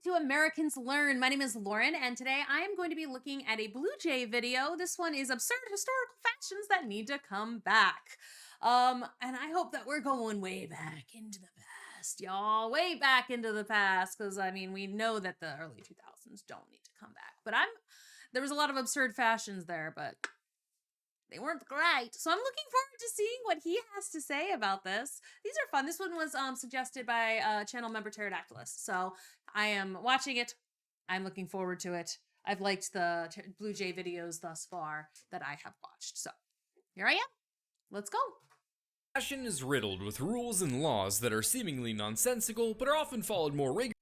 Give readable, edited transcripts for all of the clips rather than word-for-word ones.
to Americans Learn. My name is Lauren, and today I am going to be looking at a BlueJay video. This one is absurd historical fashions that need to come back. And I hope that we're going way back into the past, y'all. Way back into the past, because I mean, we know that the early 2000s don't need to come back. But there was a lot of absurd fashions there, but they weren't great. So I'm looking forward to seeing what he has to say about this. These are fun. This one was suggested by channel member Pterodactylus. So I am watching it. I'm looking forward to it. I've liked the BlueJay videos thus far that I have watched. So here I am. Let's go. Fashion is riddled with rules and laws that are seemingly nonsensical, but are often followed more rigorously.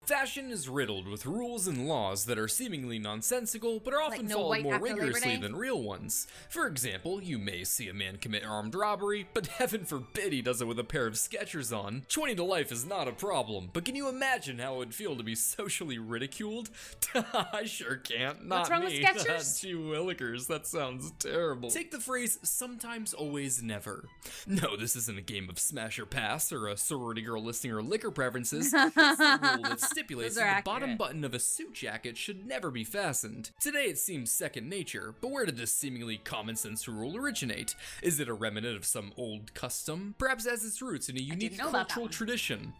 Fashion is riddled with rules and laws that are seemingly nonsensical, but are often followed more rigorously than real ones. For example, you may see a man commit armed robbery, but heaven forbid he does it with a pair of Skechers on. 20 to life is not a problem, but can you imagine how it would feel to be socially ridiculed? I sure can't. Not What's wrong me. with Skechers? Gee willikers, that sounds terrible. Take the phrase sometimes, always, never. No, this isn't a game of smash or pass or a sorority girl listing her liquor preferences. It's the rule that's stipulates that the bottom button of a suit jacket should never be fastened. Today it seems second nature, but where did this seemingly common sense rule originate? Is it a remnant of some old custom? Perhaps it has its roots in a unique cultural tradition.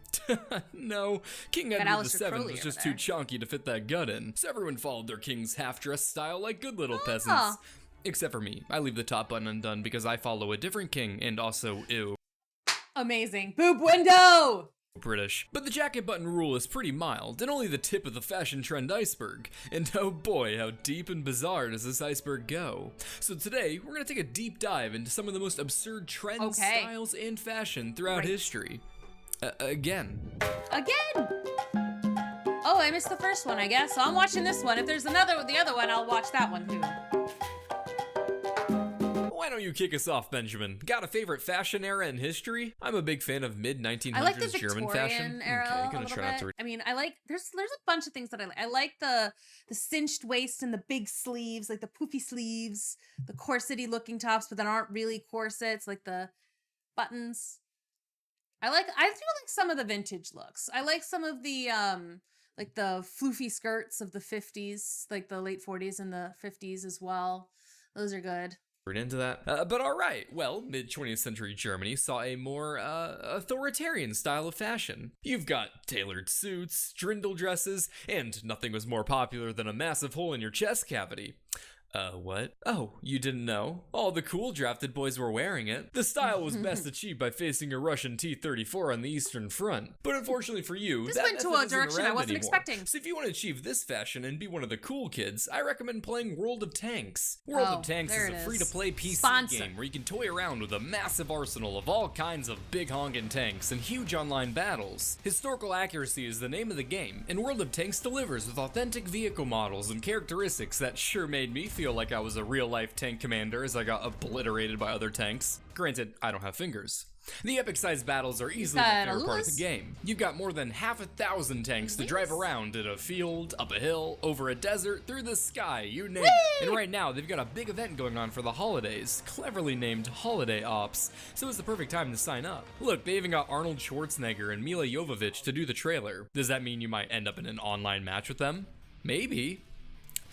No, King Edward VII was just too chunky to fit that gut in, so everyone followed their king's half-dressed style like good little peasants. Except for me. I leave the top button undone because I follow a different king and also, ew. Amazing. Boob window! British. But the jacket button rule is pretty mild, and only the tip of the fashion trend iceberg. And oh boy, how deep and bizarre does this iceberg go. So today, we're gonna take a deep dive into some of the most absurd trends, styles, and fashion throughout history. Again. Oh, I missed the first one, I guess. So I'm watching this one. If there's the other one, I'll watch that one too. Why don't you kick us off, Benjamin? Got a favorite fashion era in history? I'm a big fan of mid-1900s I like the German Victorian fashion. era Gonna try not to I mean, I like there's a bunch of things that I like. I like the cinched waist and the big sleeves, like the poofy sleeves, the corsety looking tops, but that aren't really corsets, like the buttons. I do like some of the vintage looks. I like some of the like the floofy skirts of the 50s, like the late 40s and the 50s as well. Those are good. Into that. But alright, well, mid-20th century Germany saw a more authoritarian style of fashion. You've got tailored suits, drindle dresses, and nothing was more popular than a massive hole in your chest cavity. What? Oh, you didn't know? All the cool drafted boys were wearing it. The style was best achieved by facing a Russian T-34 on the Eastern Front. But unfortunately for you, this that went to a direction I wasn't expecting. So if you want to achieve this fashion and be one of the cool kids, I recommend playing World of Tanks. World of Tanks is a free-to-play PC game where you can toy around with a massive arsenal of all kinds of big honkin' tanks and huge online battles. Historical accuracy is the name of the game, and World of Tanks delivers with authentic vehicle models and characteristics that sure made me feel like I was a real-life tank commander as I got obliterated by other tanks. Granted, I don't have fingers. The epic-sized battles are easily my favorite part of the game. You've got more than 1,000 tanks to drive around in a field, up a hill, over a desert, through the sky, you name it. And right now, they've got a big event going on for the holidays, cleverly named Holiday Ops, so it's the perfect time to sign up. Look, they even got Arnold Schwarzenegger and Mila Jovovich to do the trailer. Does that mean you might end up in an online match with them? Maybe.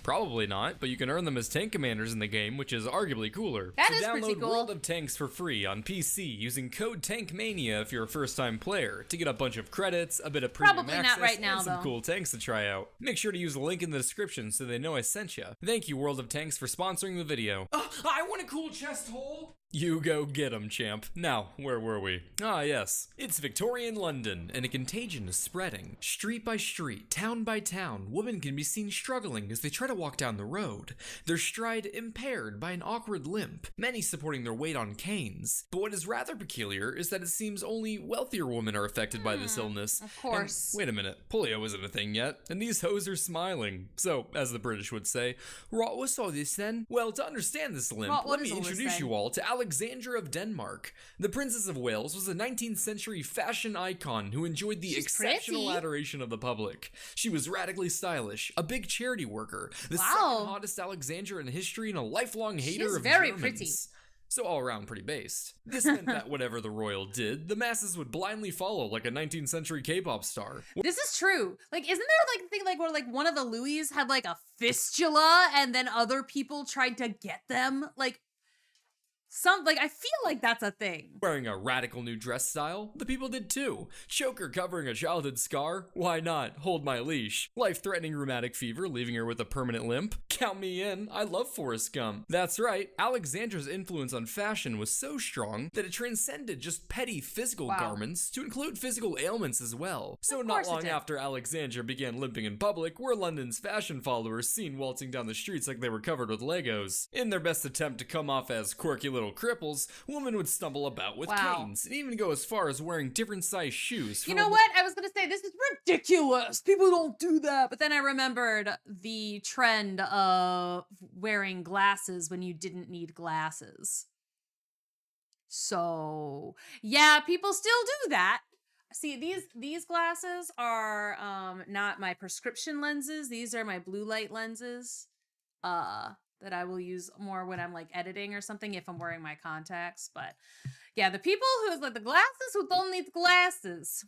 Probably not, but you can earn them as tank commanders in the game, which is arguably cooler. That is pretty download cool. World of Tanks for free on PC using code TANKMANIA if you're a first-time player to get a bunch of credits, a bit of premium access, and some cool tanks to try out. Make sure to use the link in the description so they know I sent you. Thank you, World of Tanks, for sponsoring the video. I want a cool chest hole! You go get 'em, champ. Now, where were we? Ah, yes. It's Victorian London, and a contagion is spreading. Street by street, town by town, women can be seen struggling as they try to walk down the road, their stride impaired by an awkward limp, many supporting their weight on canes. But what is rather peculiar is that it seems only wealthier women are affected by this illness. Of course. And wait a minute, polio isn't a thing yet, and these hoes are smiling. So, as the British would say, what was all this then? Well, to understand this limp, let me introduce you all to Alexandra of Denmark. The Princess of Wales was a 19th century fashion icon who enjoyed the exceptional adoration of the public. She was radically stylish, a big charity worker, the second hottest Alexandra in history, and a lifelong hater of Germans. Pretty. so all around pretty based. This meant that whatever the royal did, the masses would blindly follow like a 19th century K-pop star. This is true. Like, isn't there like a thing like where like one of the Louis had like a fistula and then other people tried to get them? Like, I feel like that's a thing. Wearing a radical new dress style, the people did too. Choker covering a childhood scar? Why not? Hold my leash. Life-threatening rheumatic fever, leaving her with a permanent limp? Count me in. I love Forrest Gump. That's right, Alexandra's influence on fashion was so strong that it transcended just petty physical garments to include physical ailments as well. So not long after Alexandra began limping in public, were London's fashion followers seen waltzing down the streets like they were covered with Legos. In their best attempt to come off as quirky little cripples, women would stumble about with canes and even go as far as wearing different size shoes. You know what? I was gonna say, this is ridiculous. People don't do that. But then I remembered the trend of wearing glasses when you didn't need glasses. So yeah, people still do that. See, these glasses are not my prescription lenses. These are my blue light lenses. That I will use more when I'm like editing or something if I'm wearing my contacts. But yeah, the people who's like the glasses who don't need glasses.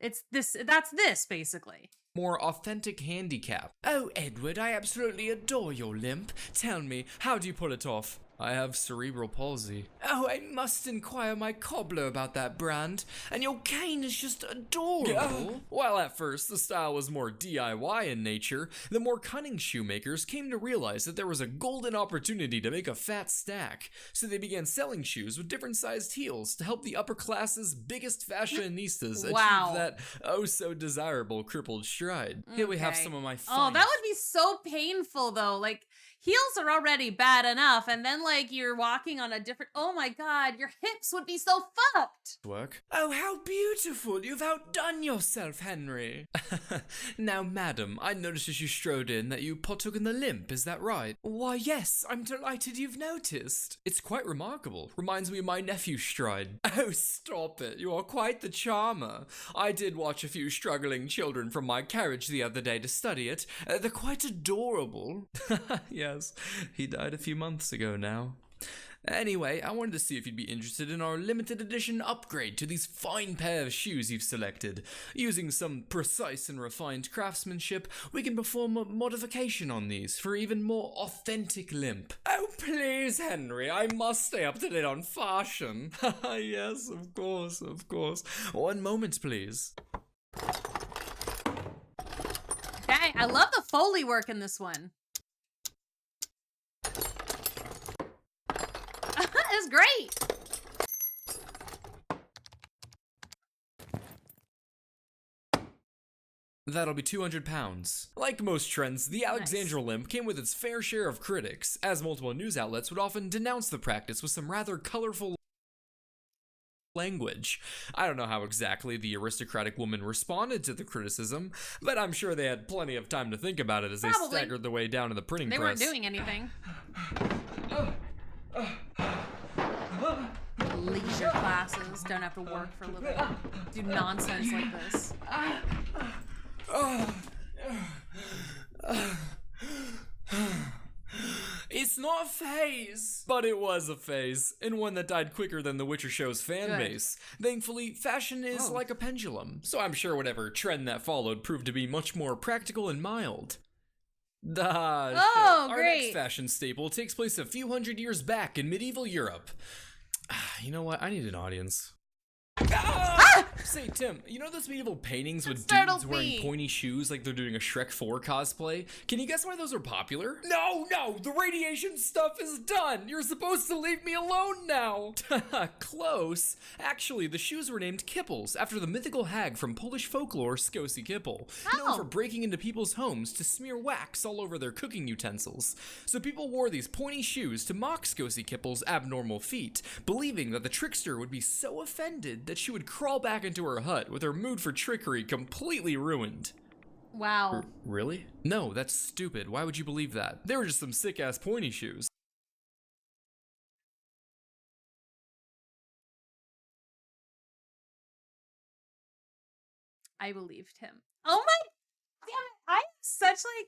That's this basically. More authentic handicap. Oh, Edward, I absolutely adore your limp. Tell me, how do you pull it off? I have cerebral palsy. Oh, I must inquire my cobbler about that brand. And your cane is just adorable. While at first the style was more DIY in nature, the more cunning shoemakers came to realize that there was a golden opportunity to make a fat stack. So they began selling shoes with different sized heels to help the upper class's biggest fashionistas achieve that oh so desirable crippled stride. Here we have some of my finest. Oh, that would be so painful though. Like, heels are already bad enough, and then like you're walking on a different, oh my god, your hips would be so fucked. Work. Oh, how beautiful. You've outdone yourself, Henry. Now, madam, I noticed as you strode in that you partook in the limp, is that right? Why, yes, I'm delighted you've noticed. It's quite remarkable. Reminds me of my nephew's stride. Oh, stop it. You are quite the charmer. I did watch a few struggling children from my carriage the other day to study it. They're quite adorable. Yes, he died a few months ago now. Anyway, I wanted to see if you'd be interested in our limited edition upgrade to these fine pair of shoes you've selected. Using some precise and refined craftsmanship, we can perform a modification on these for even more authentic limp. Oh, please, Henry, I must stay up to date on fashion. Yes, of course, of course. 1 moment, please. Okay, I love the Foley work in this one. It's great. That'll be 200 pounds. Like most trends, the Alexandra limp came with its fair share of critics, as multiple news outlets would often denounce the practice with some rather colorful language. I don't know how exactly the aristocratic woman responded to the criticism, but I'm sure they had plenty of time to think about it as they staggered their way down to the printing press. They weren't doing anything. Leisure classes, don't have to work for a living. Do nonsense like this. It's not a phase, but it was a phase, and one that died quicker than The Witcher show's fan base. Thankfully, fashion is like a pendulum, so I'm sure whatever trend that followed proved to be much more practical and mild. Our next fashion staple takes place a few hundred years back in medieval Europe. You know what? I need an audience. Say, Tim, you know those medieval paintings with dudes wearing pointy shoes like they're doing a Shrek 4 cosplay? Can you guess why those are popular? No, the radiation stuff is done. You're supposed to leave me alone now. Close. Actually, the shoes were named kipples after the mythical hag from Polish folklore, Skosi Kippel, known for breaking into people's homes to smear wax all over their cooking utensils. So people wore these pointy shoes to mock Skosi Kippel's abnormal feat, believing that the trickster would be so offended that she would crawl back into her hut with her mood for trickery completely ruined. Wow. Really? No, that's stupid. Why would you believe that? They were just some sick-ass pointy shoes. I believed him. Oh my damn it. I am such like,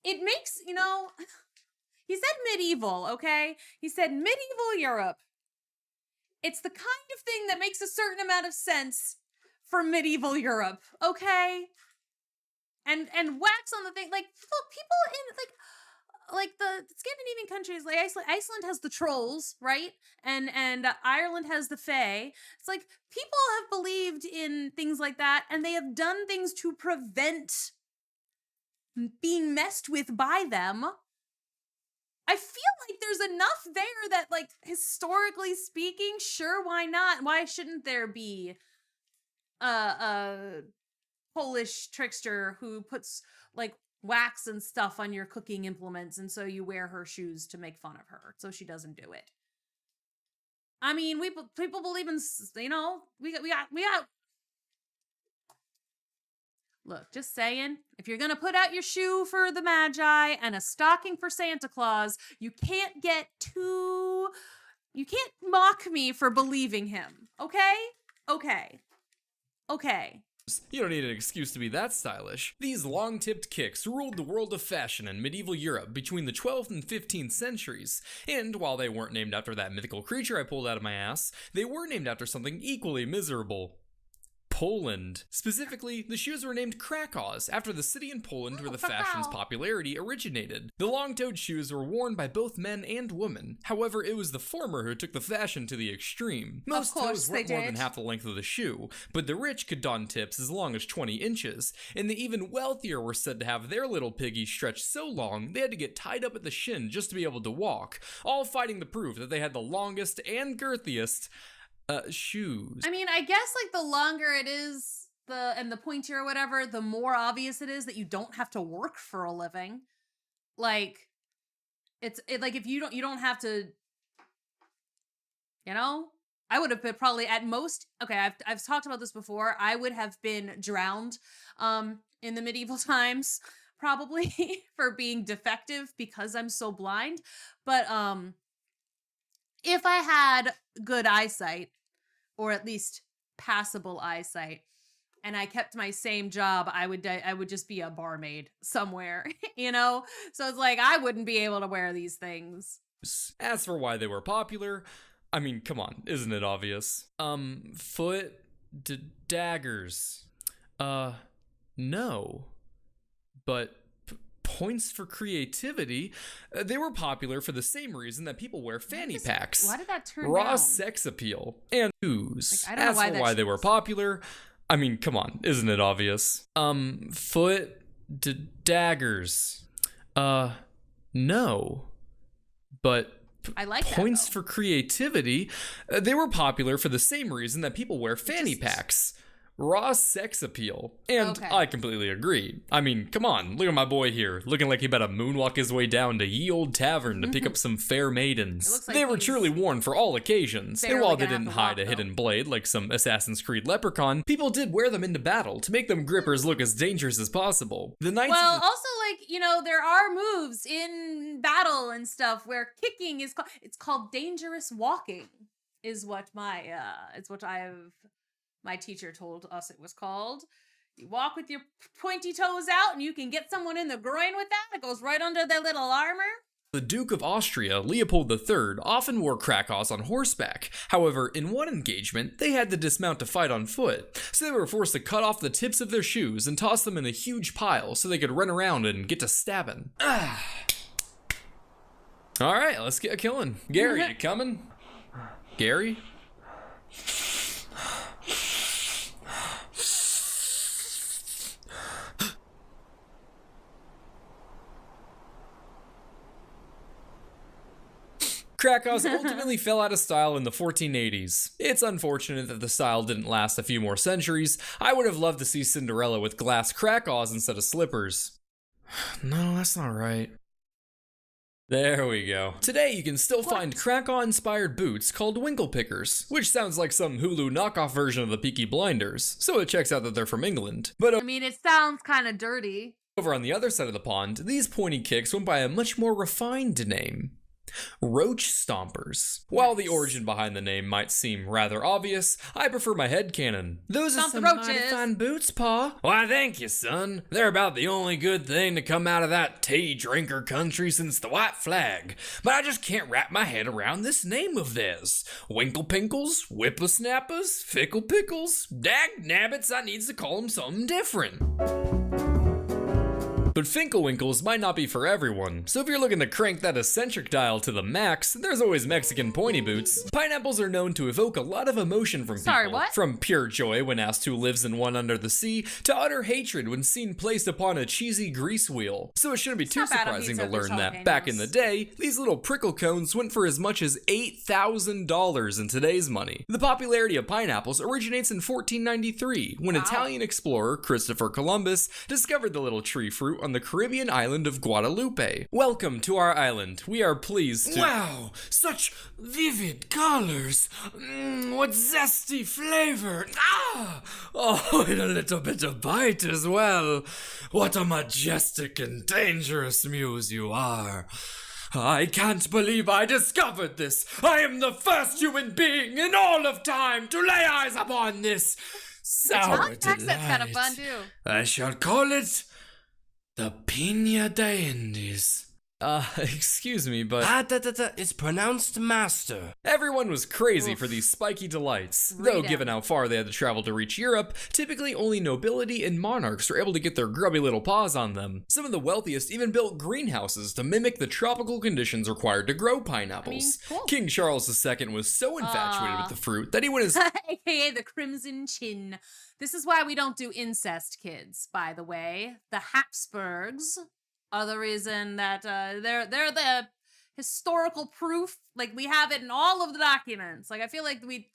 it makes, you know, He said medieval, okay? He said medieval Europe. It's the kind of thing that makes a certain amount of sense for medieval Europe, okay? And wax on the thing, like, look, people in like the Scandinavian countries, like Iceland has the trolls, right? And Ireland has the fae. It's like people have believed in things like that, and they have done things to prevent being messed with by them. I feel like there's enough there that, like, historically speaking, sure, why not? Why shouldn't there be a Polish trickster who puts, like, wax and stuff on your cooking implements, and so you wear her shoes to make fun of her so she doesn't do it? I mean, people believe in, you know, we got look, just saying, if you're gonna put out your shoe for the Magi and a stocking for Santa Claus, you can't mock me for believing him, okay? Okay. You don't need an excuse to be that stylish. These long-tipped kicks ruled the world of fashion in medieval Europe between the 12th and 15th centuries, and while they weren't named after that mythical creature I pulled out of my ass, they were named after something equally miserable. Poland. Specifically, the shoes were named crackows after the city in Poland where the fashion's popularity originated. The long-toed shoes were worn by both men and women. However, it was the former who took the fashion to the extreme. Most toes weren't more than half the length of the shoe, but the rich could don tips as long as 20 inches, and the even wealthier were said to have their little piggies stretched so long they had to get tied up at the shin just to be able to walk, all fighting to prove that they had the longest and girthiest shoes. I mean, I guess, like, the longer it is, and the pointier or whatever, the more obvious it is that you don't have to work for a living. Like, like, if you don't have to, you know, I would have been probably at most, okay, I've talked about this before, I would have been drowned in the medieval times, probably, for being defective because I'm so blind. But if I had good eyesight, or at least passable eyesight, and I kept my same job, I would just be a barmaid somewhere, you know? So it's like, I wouldn't be able to wear these things. As for why they were popular, I mean, come on, isn't it obvious? Foot daggers. No. But points for creativity. They were popular for the same reason that people wear fanny packs. Why did that turn Raw down? Sex appeal. And shoes. Like, I don't know As for why they were popular, I mean, come on, isn't it obvious? Foot daggers. No. But I like points that, for creativity. They were popular for the same reason that people wear fanny packs. Raw sex appeal. And I completely agree. I mean, come on, look at my boy here, looking like he better moonwalk his way down to ye old tavern to pick up some fair maidens. Like they were truly worn for all occasions, and while they didn't hide a hidden blade like some Assassin's Creed leprechaun, people did wear them into battle to make them grippers look as dangerous as possible. The knights also, like, you know, there are moves in battle and stuff where kicking is it's called dangerous walking, is what my teacher told us it was called. You walk with your pointy toes out and you can get someone in the groin with that. It goes right under their little armor. The Duke of Austria, Leopold III, often wore crackows on horseback. However, in one engagement, they had to dismount to fight on foot, so they were forced to cut off the tips of their shoes and toss them in a huge pile so they could run around and get to stabbing. Alright, let's get killing. Gary, you coming? Gary? Crackows ultimately fell out of style in the 1480s. It's unfortunate that the style didn't last a few more centuries. I would have loved to see Cinderella with glass crackows instead of slippers. No, that's not right. There we go. Today you can still find Krakow-inspired boots called winkle pickers, which sounds like some Hulu knockoff version of the Peaky Blinders, so it checks out that they're from England. But I mean, it sounds kind of dirty. Over on the other side of the pond, these pointy kicks went by a much more refined name. roach stompers. While the origin behind the name might seem rather obvious, I prefer my headcanon. Those are some mighty fine boots, Pa. Why, thank you, son. They're about the only good thing to come out of that tea drinker country since the white flag. But I just can't wrap my head around this name of theirs. Winkle Pinkles, Whippersnappers, Fickle Pickles. Dag nabbits, I needs to call them something different. But Finkelwinkles might not be for everyone, so if you're looking to crank that eccentric dial to the max, there's always Mexican pointy boots. Pineapples are known to evoke a lot of emotion from people. From pure joy when asked who lives in one under the sea, to utter hatred when seen placed upon a cheesy grease wheel. So it shouldn't be too surprising to learn that back in the day, these little prickle cones went for as much as $8,000 in today's money. The popularity of pineapples originates in 1493, when Italian explorer Christopher Columbus discovered the little tree fruit on the Caribbean island of Guadalupe. Welcome to our island. We are pleased to— Wow, such vivid colors. What zesty flavor. Ah! Oh, and a little bit of bite as well. What a majestic and dangerous muse you are. I can't believe I discovered this. I am the first human being in all of time to lay eyes upon this sour delight. That's kind of fun too. I shall call it the Piña de Indies. Excuse me, but— It's pronounced master. Everyone was crazy for these spiky delights. Though given how far they had to travel to reach Europe, typically only nobility and monarchs were able to get their grubby little paws on them. Some of the wealthiest even built greenhouses to mimic the tropical conditions required to grow pineapples. King Charles II was so infatuated with the fruit that he went as— AKA the Crimson Chin. This is why we don't do incest, kids, by the way. The Habsburgs are the reason that they're the historical proof. Like, we have it in all of the documents. Like, I feel like we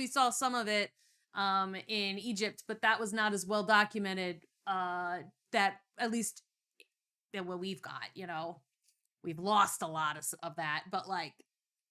saw some of it in Egypt, but that was not as well documented that at least what we've got, you know. We've lost a lot of that, but like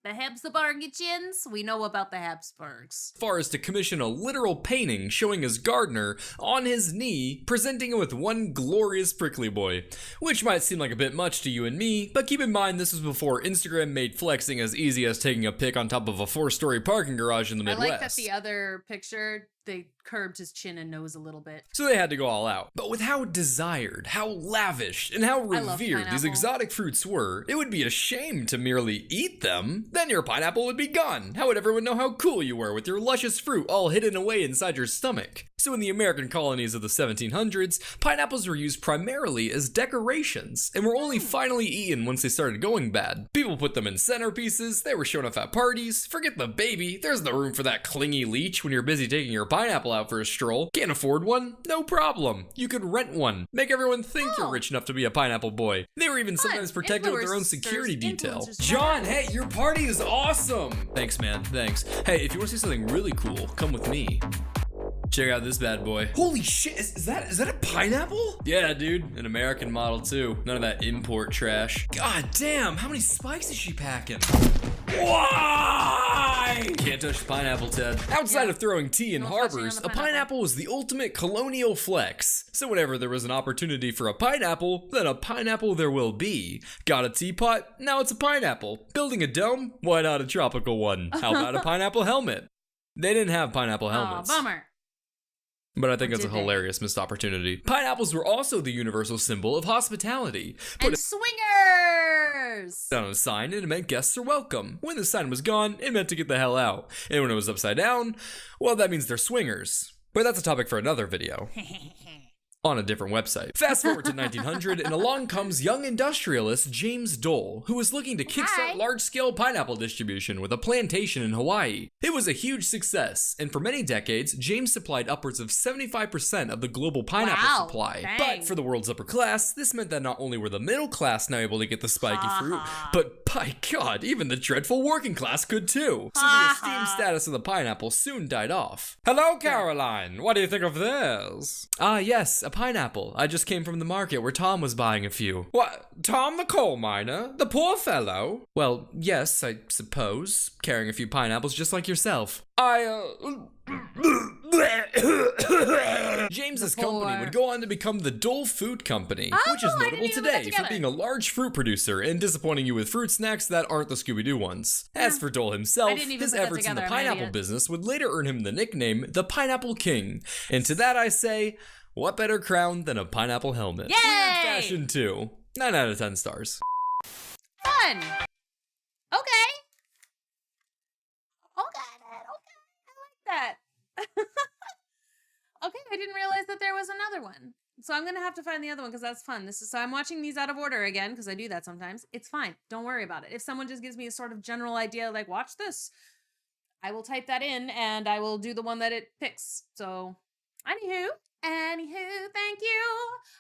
the Habsburgians, we know about the Habsburgs. As far as to commission a literal painting showing his gardener on his knee, presenting it with one glorious prickly boy. Which might seem like a bit much to you and me, but keep in mind this was before Instagram made flexing as easy as taking a pic on top of a 4-story parking garage in the Midwest. I like that the other picture, they curbed his chin and nose a little bit. So they had to go all out. But with how desired, how lavish, and how revered these exotic fruits were, it would be a shame to merely eat them. Then your pineapple would be gone. How would everyone know how cool you were with your luscious fruit all hidden away inside your stomach? So in the American colonies of the 1700s, pineapples were used primarily as decorations, and were only finally eaten once they started going bad. People put them in centerpieces, they were shown off at parties. Forget the baby, there's no room for that clingy leech when you're busy taking your pineapple out for a stroll. Can't afford one? No problem. You could rent one. Make everyone think you're rich enough to be a pineapple boy. They were even sometimes protected with their own security detail. John, hey, your party is awesome! Thanks, man, thanks. Hey, if you want to see something really cool, come with me. Check out this bad boy. Holy shit, is that a pineapple? Yeah, dude, an American model too. None of that import trash. God damn, how many spikes is she packing? Why? Can't touch the pineapple, Ted. Outside of throwing tea in harbors, a pineapple was the ultimate colonial flex. So whenever there was an opportunity for a pineapple, then a pineapple there will be. Got a teapot? Now it's a pineapple. Building a dome? Why not a tropical one? How about a pineapple helmet? They didn't have pineapple helmets. Bummer. But I think that's a hilarious missed opportunity. Pineapples were also the universal symbol of hospitality. And swingers! On a sign, and it meant guests are welcome. When the sign was gone, it meant to get the hell out. And when it was upside down, well, that means they're swingers. But that's a topic for another video. On a different website. Fast forward to 1900, and along comes young industrialist James Dole, who was looking to kickstart large-scale pineapple distribution with a plantation in Hawaii. It was a huge success, and for many decades, James supplied upwards of 75% of the global pineapple supply. Dang. But for the world's upper class, this meant that not only were the middle class now able to get the spiky fruit, but by God, even the dreadful working class could too. So the esteemed status of the pineapple soon died off. Hello, Caroline. What do you think of this? Ah, yes, a pineapple. I just came from the market where Tom was buying a few. What? Tom the coal miner? The poor fellow? Well, yes, I suppose. Carrying a few pineapples just like yourself. James's company would go on to become the Dole Food Company, which is notable today for being a large fruit producer and disappointing you with fruit snacks that aren't the Scooby-Doo ones. As for Dole himself, his efforts in the pineapple business would later earn him the nickname the Pineapple King. And to that I say, what better crown than a pineapple helmet? Yay! Weird fashion too. 9 out of 10 stars. Fun. Okay. Okay, I like that. Okay, I didn't realize that there was another one. So I'm gonna have to find the other one because that's fun. So I'm watching these out of order again because I do that sometimes. It's fine. Don't worry about it. If someone just gives me a sort of general idea, like watch this, I will type that in and I will do the one that it picks. So, anywho, thank you.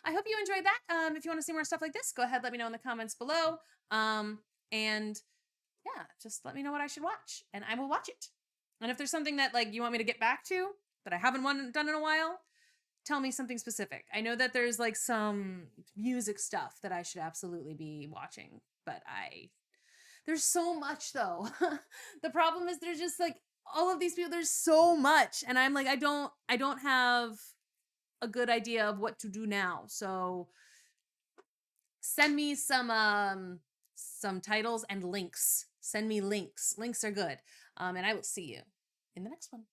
I hope you enjoyed that. If you want to see more stuff like this, go ahead, let me know in the comments below. And yeah, just let me know what I should watch and I will watch it. And if there's something that like you want me to get back to that I haven't done in a while, tell me something specific. I know that there's like some music stuff that I should absolutely be watching, but there's so much though. The problem is there's just like all of these people, there's so much. And I'm like, I don't have a good idea of what to do now. So send me some titles and links. Send me links. Links are good. And I will see you in the next one.